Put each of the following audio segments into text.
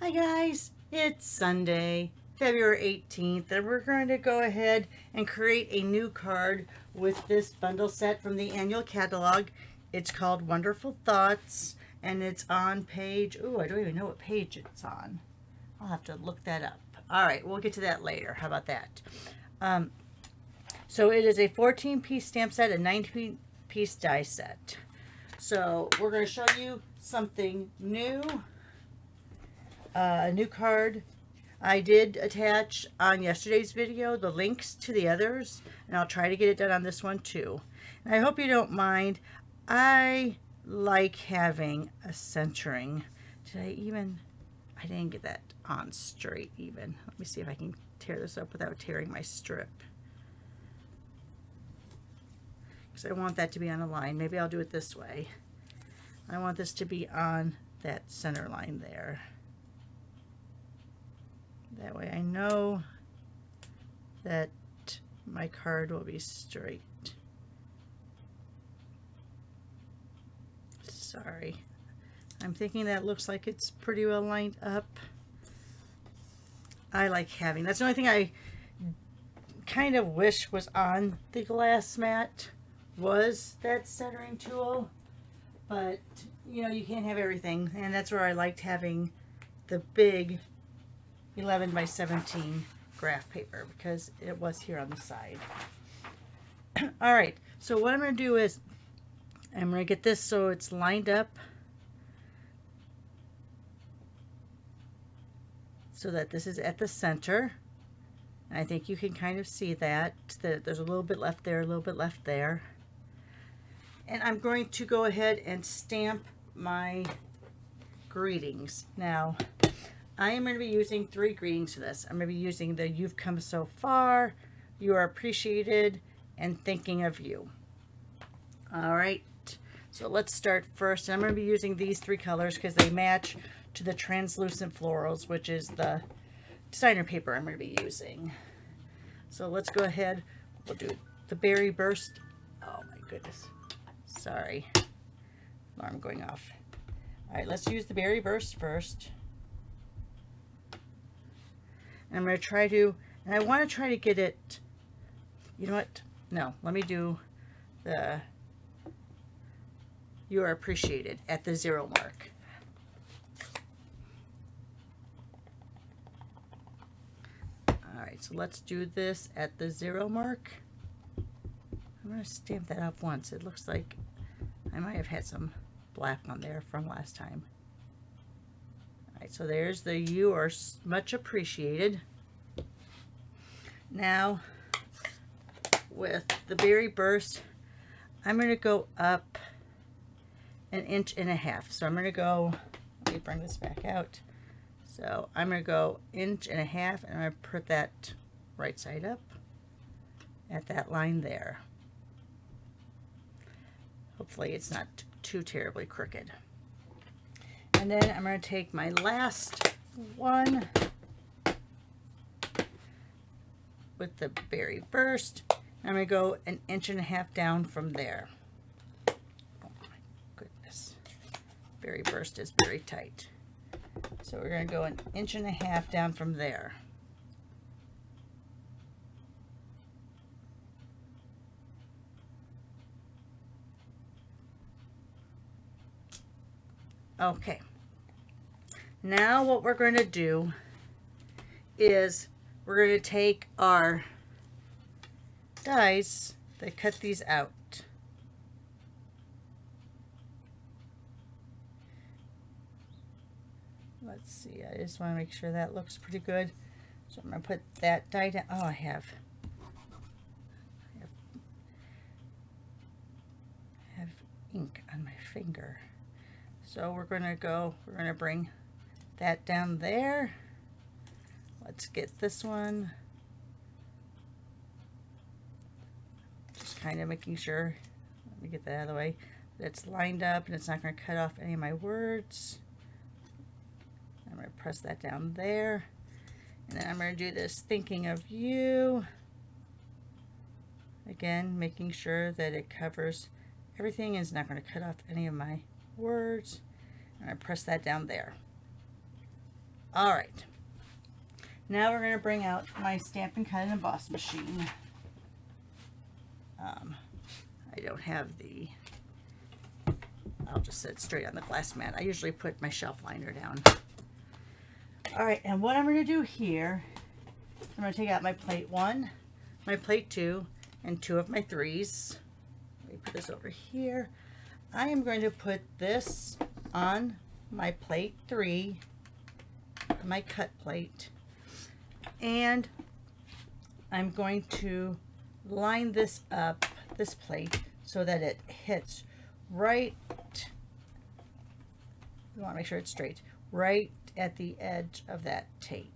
Hi guys, it's Sunday, February 18th, and we're going to go ahead and create a new card with this bundle set from the annual catalog. It's called Wonderful Thoughts, and it's on page, oh, I don't even know what page it's on. I'll have to look that up. All right, we'll get to that later. How about that? So it is a 14-piece stamp set, a 19-piece die set. So we're going to show you something new. A new card. I did attach on yesterday's video the links to the others, and I'll try to get it done on this one too. And I hope you don't mind. I like having a centering. I didn't get that on straight even. Let me see if I can tear this up without tearing my strip. Because I want that to be on a line. Maybe I'll do it this way. I want this to be on that center line there. That way I know that my card will be straight. Sorry. I'm thinking that looks like it's pretty well lined up. I like having, that's the only thing I kind of wish was on the glass mat was that centering tool. But, you know, you can't have everything. And that's where I liked having the big 11 by 17 graph paper, because it was here on the side. All right, so what I'm going to do is I'm going to get this so it's lined up so that this is at the center. And I think you can kind of see that there's a little bit left there, a little bit left there. And I'm going to go ahead and stamp my greetings. Now, I am going to be using 3 greetings for this. I'm going to be using the "You've come so far," "You are appreciated," and "Thinking of you." All right, so let's start first. I'm going to be using these 3 colors because they match to the translucent florals, which is the designer paper I'm going to be using. So let's go ahead. We'll do the Berry Burst. Oh my goodness. Sorry. Alarm going off. All right, let's use the Berry Burst first. And I'm going to try to, and I want to try to get it, you know what? No, let me do the "You are appreciated" at the 0 mark. All right, so let's do this at the 0 mark. I'm going to stamp that up once. It looks like I might have had some black on there from last time. All right, so there's the "You are much appreciated." Now, with the Berry Burst, I'm going to go up 1.5 inches. So I'm going to go, let me bring this back out. So I'm going to go 1.5 inches, and I'm going to put that right side up at that line there. Hopefully it's not too terribly crooked. And then I'm going to take my last one with the Berry Burst. I'm going to go 1.5 inches down from there. Oh my goodness. Berry Burst is very tight. So we're going to go 1.5 inches down from there. Okay. Now what we're going to do is we're going to take our dies that cut these out. Let's see, I just want to make sure that looks pretty good. So I'm going to put that die down. Oh, I have ink on my finger. So we're going to bring that down there. Let's get this one. Just kind of making sure, let me get that out of the way, that it's lined up and it's not going to cut off any of my words. I'm going to press that down there. And then I'm going to do this "Thinking of you." Again, making sure that it covers everything and is not going to cut off any of my words. And I press that down there. All right. Now we're going to bring out my Stampin' Cut and Emboss machine. I don't have the, I'll just set it straight on the glass mat. I usually put my shelf liner down. All right, and what I'm going to do here, I'm going to take out my plate 1, my plate 2, and 2 of my 3s. Let me put this over here. I am going to put this on my plate 3, my cut plate, and I'm going to line this up, this plate, so that it hits right, you want to make sure it's straight, right at the edge of that tape.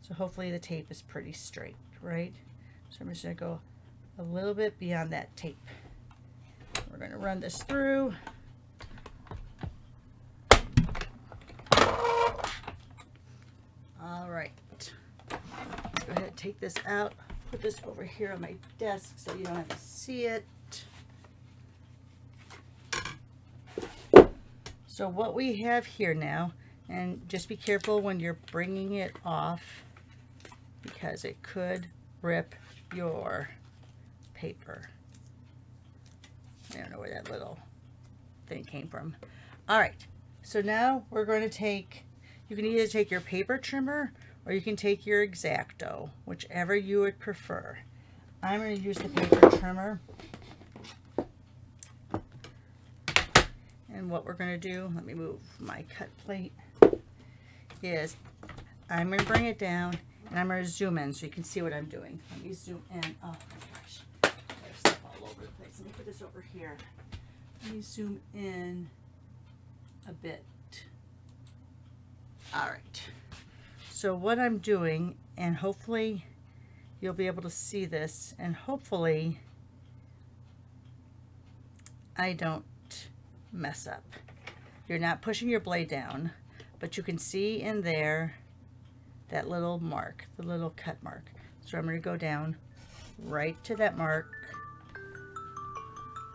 So hopefully the tape is pretty straight, right? So I'm just going to go a little bit beyond that tape. We're going to run this through. All right. Let's go ahead and take this out. Put this over here on my desk so you don't have to see it. So what we have here now, and just be careful when you're bringing it off because it could rip your paper. I don't know where that little thing came from. All right, so now we're going to take, you can either take your paper trimmer or you can take your X-Acto, whichever you would prefer. I'm going to use the paper trimmer. And what we're going to do, let me move my cut plate, is I'm going to bring it down and I'm going to zoom in so you can see what I'm doing. Let me zoom in. Oh my gosh, there's stuff all over the place. Let me put this over here. Let me zoom in a bit. All right. So what I'm doing, and hopefully you'll be able to see this, and hopefully I don't mess up. You're not pushing your blade down, but you can see in there that little mark, the little cut mark. So I'm going to go down right to that mark.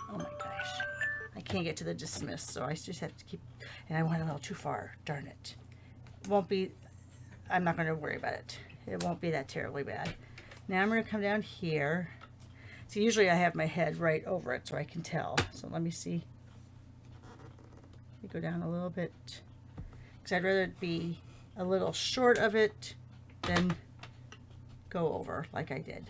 Oh my gosh, I can't get to the dismiss, so I just have to keep, and I went a little too far, darn it. It won't be, I'm not going to worry about it. It won't be that terribly bad. Now I'm going to come down here. So usually I have my head right over it so I can tell. So let me see. Let me go down a little bit, because I'd rather it be a little short of it than go over like I did.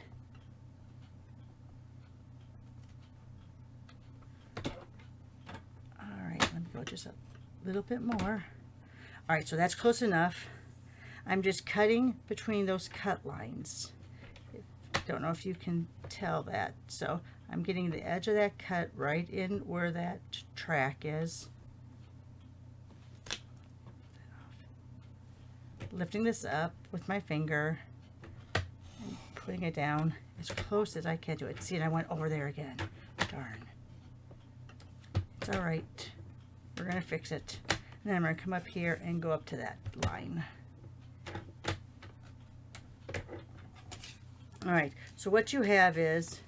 All right, let me go just a little bit more. All right, so that's close enough. I'm just cutting between those cut lines. Don't know if you can tell that. So I'm getting the edge of that cut right in where that track is. Lifting this up with my finger and putting it down as close as I can to it. See, and I went over there again. Darn. It's all right. We're going to fix it. And then I'm going to come up here and go up to that line. All right, so what you have is,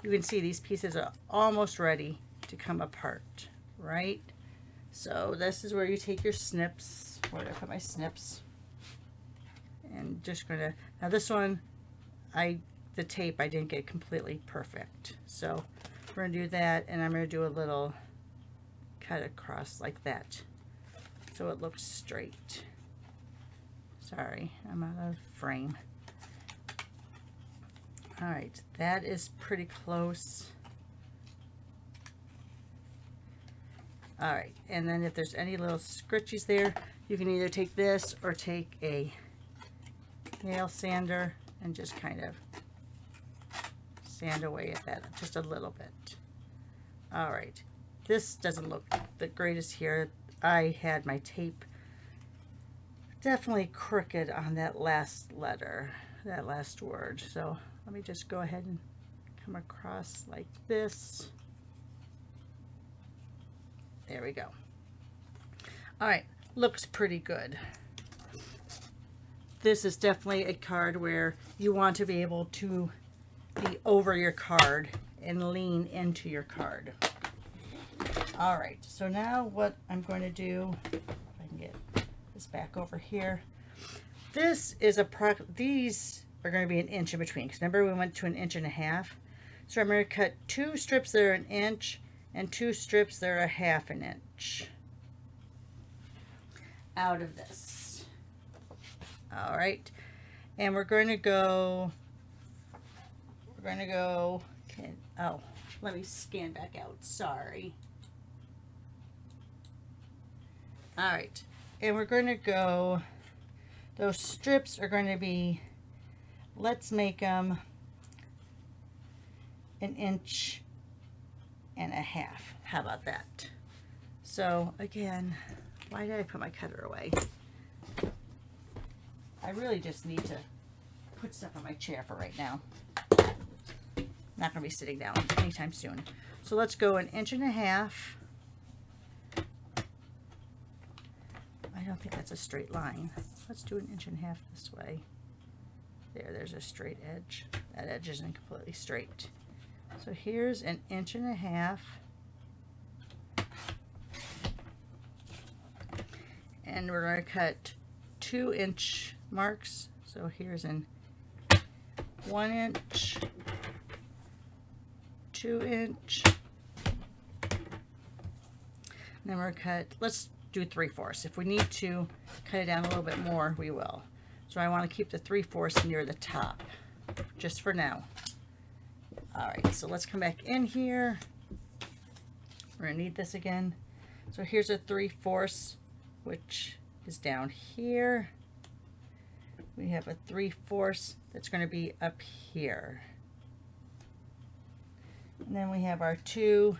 you can see these pieces are almost ready to come apart, right? So this is where you take your snips. Where did I put my snips? And just gonna, now this one, the tape I didn't get completely perfect. So we're gonna do that, and I'm gonna do a little cut across like that, so it looks straight. Sorry, I'm out of frame. All right, that is pretty close. All right, and then if there's any little scritches there, you can either take this or take a nail sander and just kind of sand away at that just a little bit. All right, this doesn't look the greatest here. I had my tape definitely crooked on that last letter, that last word. So let me just go ahead and come across like this. There we go. All right, looks pretty good. This is definitely a card where you want to be able to be over your card and lean into your card. All right, so now what I'm going to do, if I can get this back over here. This is these are going to be 1 inch in between, because remember we went to 1.5 inches. So I'm going to cut 2 strips that are 1 inch and 2 strips that are 1/2 inch out of this. All right, and we're going to go, oh, let me scan back out, sorry. All right, and we're going to go, those strips are going to be, let's make them 1.5 inches. How about that? So again, why did I put my cutter away? I really just need to put stuff on my chair for right now. Not going to be sitting down anytime soon. So let's go 1.5 inches. I don't think that's a straight line. Let's do 1.5 inches this way. There's a straight edge. That edge isn't completely straight. So here's 1.5 inches. And we're going to cut 2-inch marks. So here's 1 inch, 2 inch. And then we're going to cut, let's do 3/4. If we need to cut it down a little bit more, we will. So I want to keep the 3/4 near the top, just for now. All right, so let's come back in here. We're going to need this again. So here's a 3/4, which is down here. We have a 3/4 that's going to be up here. And then we have our 2-inch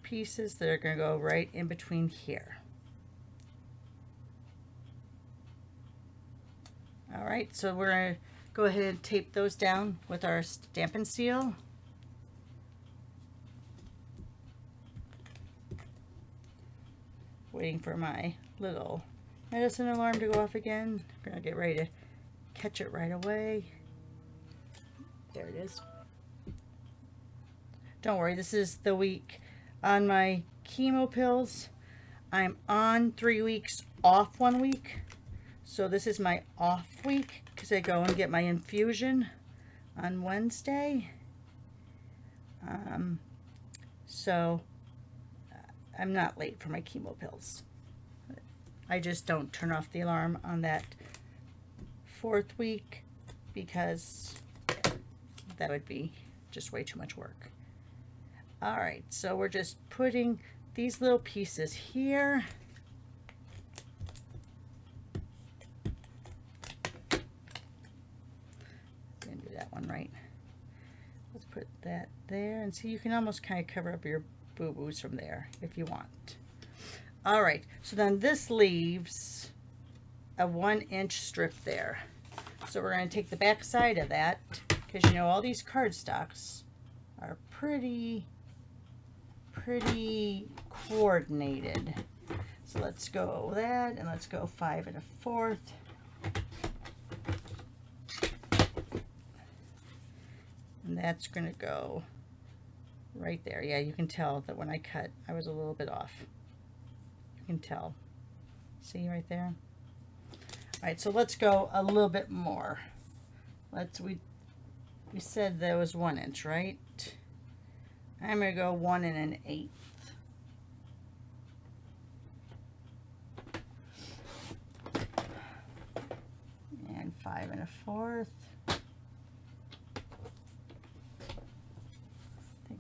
pieces that are going to go right in between here. All right, so we're going to go ahead and tape those down with our Stampin' Seal. Waiting for my little medicine alarm to go off again. I'm going to get ready to catch it right away. There it is. Don't worry, this is the week on my chemo pills. I'm on 3 weeks, off 1 week. So this is my off week because I go and get my infusion on Wednesday. So I'm not late for my chemo pills. I just don't turn off the alarm on that 4th week because that would be just way too much work. All right, so we're just putting these little pieces here. Gonna do that one right. Let's put that there, and see, you can almost kind of cover up your boo-boos from there if you want. All right, so then this leaves a 1-inch strip there. So we're going to take the back side of that, because you know all these cardstocks are pretty coordinated. So let's go that, and let's go 5 1/4. And that's going to go right there. Yeah, you can tell that when I cut, I was a little bit off. You can tell. See right there? All right, so let's go a little bit more. We said there was 1 inch, right? I'm going to go 1 1/8. And 5 1/4.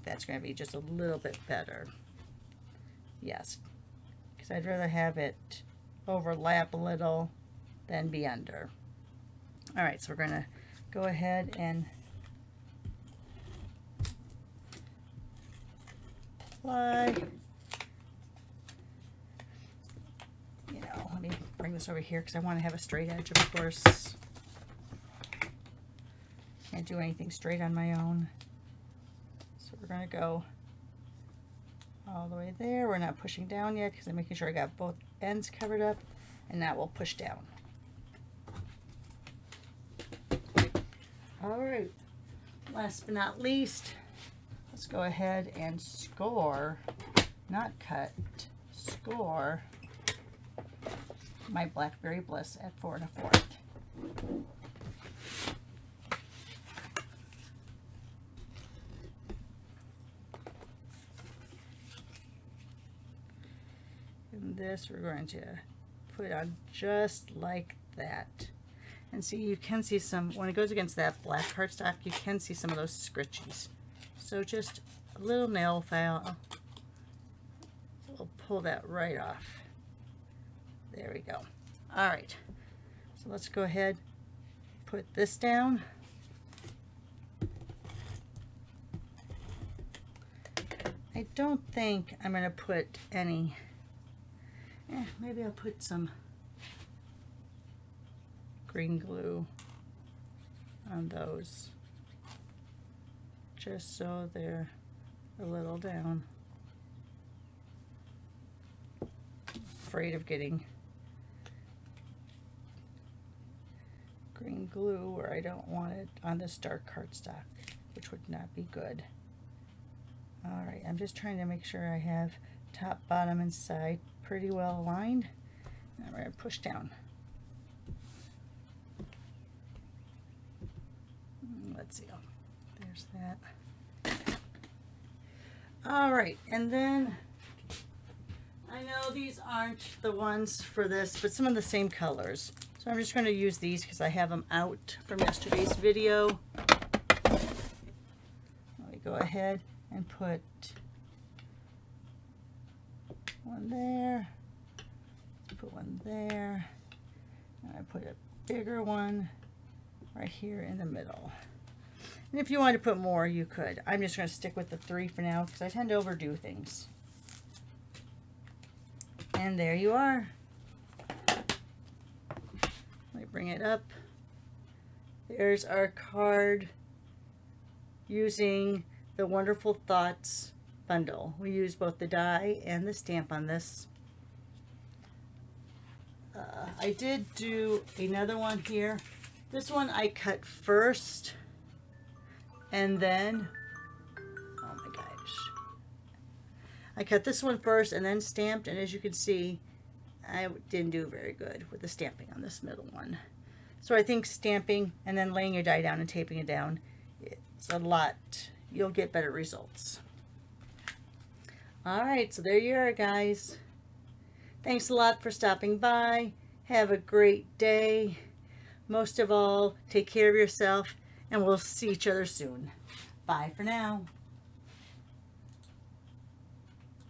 That's going to be just a little bit better. Yes, because I'd rather have it overlap a little than be under. All right, so we're going to go ahead and apply. You know, let me bring this over here because I want to have a straight edge, of course. Can't do anything straight on my own. We're going to go all the way there. We're not pushing down yet because I'm making sure I got both ends covered up, and now we'll push down. All right, last but not least, let's go ahead and score, not cut, score my Blackberry Bliss at 4 1/4. And this we're going to put on just like that. And see, you can see some, when it goes against that black cardstock, you can see some of those scritchies. So just a little nail file, we'll pull that right off. There we go. All right, so let's go ahead, put this down. I don't think I'm going to put any, maybe I'll put some green glue on those, just so they're a little down. Afraid of getting green glue where I don't want it on this dark cardstock, which would not be good. All right, I'm just trying to make sure I have top, bottom, and side pretty well aligned. Now we're going to push down. Let's see. There's that. All right, and then I know these aren't the ones for this, but some of the same colors. So I'm just going to use these because I have them out from yesterday's video. Let me go ahead and put one there, put one there, and I put a bigger one right here in the middle. And if you wanted to put more, you could. I'm just going to stick with the 3 for now because I tend to overdo things. And there you are. Let me bring it up. There's our card using the Wonderful Thoughts bundle. We use both the die and the stamp on this. I did do another one here. This one I cut first and then, oh my gosh, I cut this one first and then stamped, and as you can see, I didn't do very good with the stamping on this middle one. So I think stamping and then laying your die down and taping it down, it's a lot, you'll get better results. All right, so there you are, guys. Thanks a lot for stopping by. Have a great day. Most of all, take care of yourself, and we'll see each other soon. Bye for now.